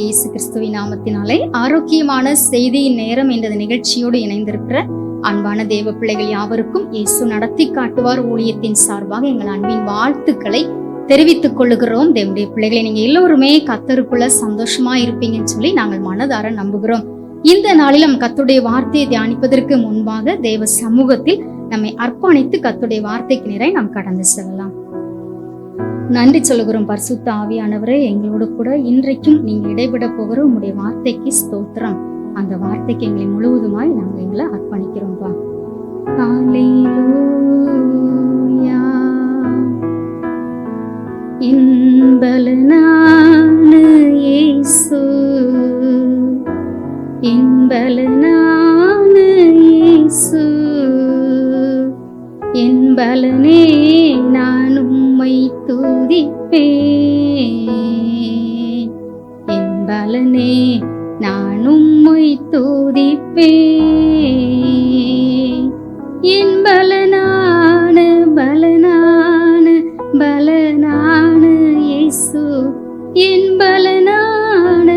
இயேசு கிறிஸ்துவின் நாமத்தினாலே ஆரோக்கியமான செய்தியின் நேரம் என்ற நிகழ்ச்சியோடு இணைந்திருக்கிற அன்பான தேவ பிள்ளைகள் யாவருக்கும் இயேசு நடத்தி காட்டுவார் ஊழியத்தின் சார்பாக எங்கள் அன்பின் வாழ்த்துக்களை தெரிவித்துக் கொள்ளுகிறோம். தேவனுடைய பிள்ளைகளை நீங்க எல்லோருமே கர்த்தருக்குள்ள சந்தோஷமா இருப்பீங்கன்னு சொல்லி நாங்கள் மனதார நம்புகிறோம். இந்த நாளிலும் கர்த்தருடைய வார்த்தையை தியானிப்பதற்கு முன்பாக தேவ சமூகத்தில் நம்மை அர்ப்பணித்து கர்த்தருடைய வார்த்தைக்கு நேரே நாம் கடந்து செல்லலாம். நன்றி சொல்லுகிறோம். பரிசுத்த ஆவியானவரே, எங்களோடு கூட இன்றைக்கும் நீங்க இடைபெட போகிற உங்களுடைய வார்த்தைக்கு ஸ்தோத்திரம். அந்த வார்த்தைக்கு எங்களை முழுவதுமாய் நாங்கள் எங்களை அர்ப்பணிக்கிறோம்பா. ஹல்லேலூயா. இன்பலனான இயேசு, இன்பலனான இயேசு, என்பலனே நான் உம்மை துதிப்பேன், என்பலனே நான் உம்மை துதிப்பேன், என்பலனான பலனான பலனான இயேசு, என்பலனான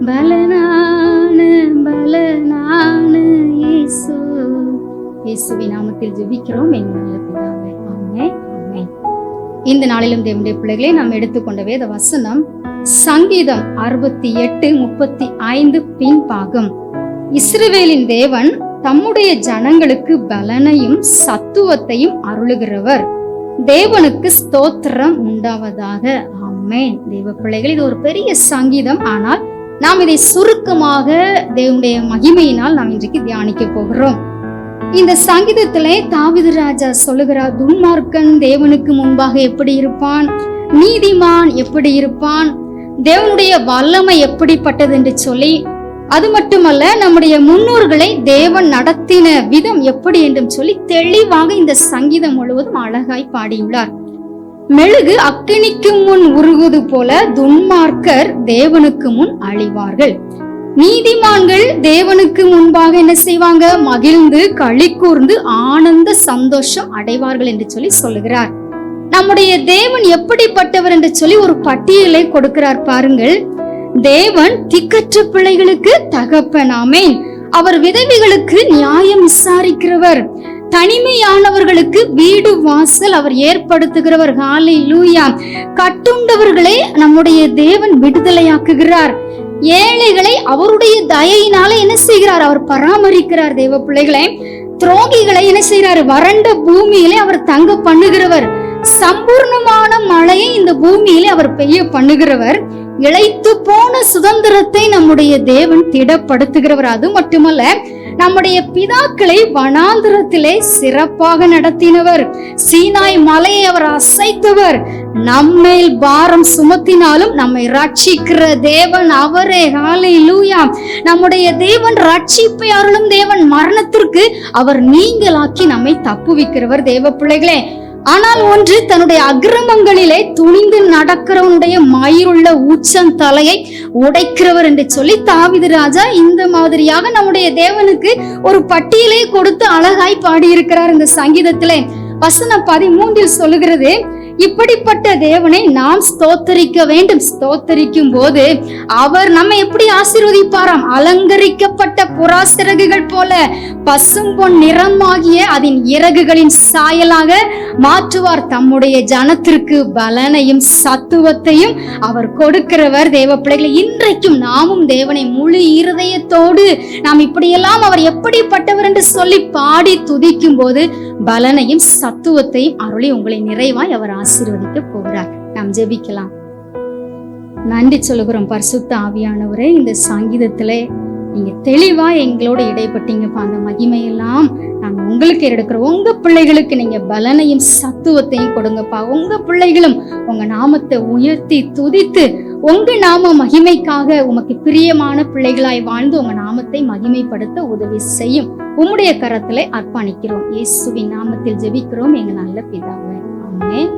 பலனான பலனான இயேசு. இயேசுவின் நாமத்தில் ஜெபிக்கிறோம் எங்கள் நல்ல பிதாவே. ஆமென், ஆமென். இந்த நாளிலும் தேவனுடைய பிள்ளைகளை நாம் எடுத்துக்கொண்ட வேத வசனம் சங்கீதம் 68:35 பின்பாகம். இஸ்ரவேலின் தேவன் தம்முடைய ஜனங்களுக்கு பலனையும் சத்துவத்தையும் அருளுகிறவர். தேவனுக்கு ஸ்தோத்திரம் உண்டாவதாக. ஆமென். தேவ பிள்ளைகள், இது ஒரு பெரிய சங்கீதம். ஆனால் நாம் இதை சுருக்கமாக தேவனுடைய மகிமையினால் நாம் இன்றைக்கு தியானிக்க போகிறோம். இந்த சங்கீதத்திலே தாவீது ராஜா சொல்லுகிறார், துன்மார்க்கன் தேவனுக்கு முன்பாக எப்படி இருப்பான், நீதிமான் எப்படி இருப்பான், தேவனுடைய வல்லமை எப்படிப்பட்டது என்று சொல்லி, அது மட்டுமல்ல நம்முடைய முன்னோர்களை தேவன் நடத்தின விதம் எப்படி என்றும் சொல்லி தெளிவாக இந்த சங்கீதம் முழுவதும் அழகாய் பாடியுள்ளார். மெழுகு அக்கினிக்கு முன் உருகுவது போல துன்மார்க்கர் தேவனுக்கு முன் அழிவார்கள். நீதிமான்கள் தேவனுக்கு முன்பாக என்ன செய்வாங்க, மகிழ்ந்து களி கூர்ந்து ஆனந்த சந்தோஷம் அடைவார்கள் என்று சொல்லி சொல்லுகிறார். நம்முடைய தேவன் எப்படிப்பட்டவர் என்று சொல்லி ஒரு பட்டியலை கொடுக்கிறார் பாருங்கள். தேவன் திக்கற்ற பிள்ளைகளுக்கு தகப்பன். ஆமென். அவர் விதவைகளுக்கு நியாயம் விசாரிக்கிறவர். தனிமையானவர்களுக்கு வீடு வாசல் அவர் ஏற்படுத்துகிறவர். ஹல்லேலூயா. கட்டுண்டவர்களை நம்முடைய தேவன் விடுதலையாக்குகிறார். ஏழைகளை அவருடைய தயையினால என்ன செய்கிறார், அவர் பராமரிக்கிறார். தேவ பிள்ளைகளை, துரோகிகளை என்ன செய்கிறார், வறண்ட பூமியிலே அவர் தங்க பண்ணுகிறவர். சம்பூர்ணமான மழையை இந்த பூமியிலே அவர் பெய்ய பண்ணுகிறவர். இளைத்து போன சுதந்திரத்தை நம்முடைய தேவன் திடப்படுத்துகிறவர். அது மட்டுமல்ல, நம்முடைய பிதாக்களை வனாந்திரத்திலே சிறப்பாக நடத்தினவர். சீனாய் மலையை அவர் அசைத்தவர். நம்மேல் பாரம் சுமத்தினாலும் நம்மை ரட்சிக்கிற தேவன் அவரே. ஹல்லேலூயா. நம்முடைய தேவன் ரட்சிப்பை அருளும் தேவன். மரணத்திற்கு அவர் நீங்களாக்கி நம்மை தப்புவிக்கிறவர். தேவ பிள்ளைகளே, ஆனால் ஒன்று, தன்னுடைய அக்கிரமங்களிலே துணிந்து நடக்கிறவனுடைய மயிருள்ள உச்சந்தலையை உடைக்கிறவர் என்று சொல்லி தாவீது ராஜா இந்த மாதிரியாக நம்முடைய தேவனுக்கு ஒரு பட்டியலை கொடுத்து அழகாய் பாடியிருக்கிறார். இந்த சங்கீதத்திலே வசனம் 13 சொல்லுகிறது, இப்படிப்பட்ட தேவனை நாம் ஸ்தோத்தரிக்க வேண்டும். ஸ்தோத்தரிக்கும் போது அவர் நம்மை எப்படி ஆசீர்வதிப்பாராம், அலங்கரிக்கப்பட்ட புறாசிறகுகள் போல பசும்பொன் நிறமாகிய அதன் இறகுகளின் சாயலாக மாற்றுவார். தம்முடைய ஜனத்திற்கு பலனையும் சத்துவத்தையும் அவர் கொடுக்கிறவர். தேவ பிள்ளைகளை, இன்றைக்கும் நாமும் தேவனை முழு இருதயத்தோடு நாம் இப்படியெல்லாம் அவர் எப்படிப்பட்டவர் என்று சொல்லி பாடி துதிக்கும் போது பலனையும் சத்துவத்தையும் அருளி உங்களை நிறைவாய் அவர் ஆசீர்வதிக்க போகிறார். நாம் ஜெபிக்கலாம். நன்றி சொல்லுகிறோம். பரிசுத்த ஆவியானவரே, இந்த சங்கீதத்திலே நீங்க தெளிவா எங்களோட இடைப்பட்டீங்கப்பா. அந்த மகிமையெல்லாம் நாங்க உங்களுக்கு எடுக்கிறோம். உங்க பிள்ளைகளுக்கு நீங்க பலனையும் சத்துவத்தையும் கொடுங்கப்பா. உங்க பிள்ளைகளும் உங்க நாமத்தை உயர்த்தி துதித்து உங்க நாம மகிமைக்காக உமக்கு பிரியமான பிள்ளைகளாய் வாழ்ந்து உங்க நாமத்தை மகிமைப்படுத்த உதவி செய்யும். உம்முடைய கரத்திலே அர்ப்பணிக்கிறோம். இயேசுவின் நாமத்தில் ஜெபிக்கிறோம் எங்கள் நல்ல பிதாவே. ஆமென்.